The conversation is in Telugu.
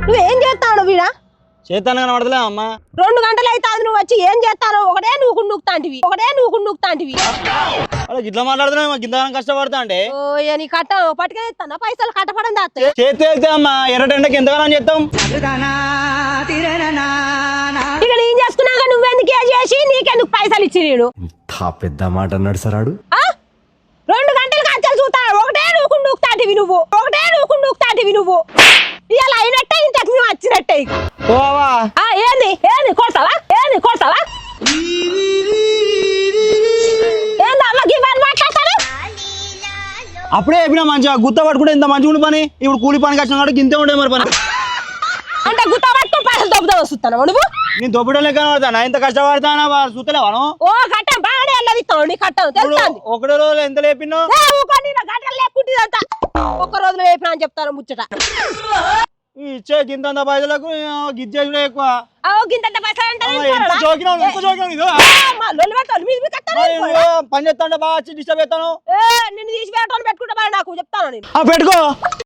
నువ్వేం చేస్తావు వీడా చేతాను కనబడతలే అమ్మ 2 గంటలు అయితే నువ్వు వచ్చి ఏం చేస్తావు ఒకటే నువ్వు నూకుతాంటివి అలా గిట్లా మాట్లాడుతున్నా గింతగానం కష్టపడతా అంటే ఓ నీ కట్ట పట్టుకుని ఇస్తాను పైసలు కట్టపడం దాస్తే చేతి వెళ్తే అమ్మా ఎర్రటెండకి ఎంతగానం చేస్తాం ఇక నేను చేసుకున్నాక నువ్వెందుకు చేసి నీకెందుకు పైసలు ఇచ్చి నేను పెద్ద మాట అన్నాడు సరాడు 2 గంటలు కచ్చలు చూస్తాను ఒకటే నువ్వు ఇలా అయినట్టే ఇంతకు మేము వచ్చినట్టే ఓవా ఏంది కొడతావా ఏంది అమ్మకి ఇవన్నీ మాట్లాడతాను అప్పుడే చెప్పినా మంచిగా గుత్త పట్టుకుంటే ఇంత మంచిగా ఉండి పని ఇప్పుడు కూలి పనికి వచ్చిన కాబట్టి గింతే ఉండే మరి పని అంటే గుత్త పట్టుకుని పైసలు దొబ్బుతా వస్తున్నావు నువ్వు నేను దొబ్బడం లెక్క కనబడతాను ఇంత కష్టపడతానా చూస్తలేవాను ఓ కట్టం బాగానే వెళ్ళదిస్తావు నీ కట్టం తెలుస్తుంది ఒకటే రోజు ఎంత లేపినో గంటలు లేకుంటుందంతా ఒక్క రోజులో లేపినా అని చెప్తాను ముచ్చట ఇచ్చే గింత పైసలకు గిచ్చేసుడే ఎక్కువ గింత పైసలు అంటే పని చేస్తా బాగా డిస్టర్బ్ చేస్తాను నిన్ను తీసి పెట్టాను పెట్టుకుంటా నాకు చెప్తాను నేను పెట్టుకో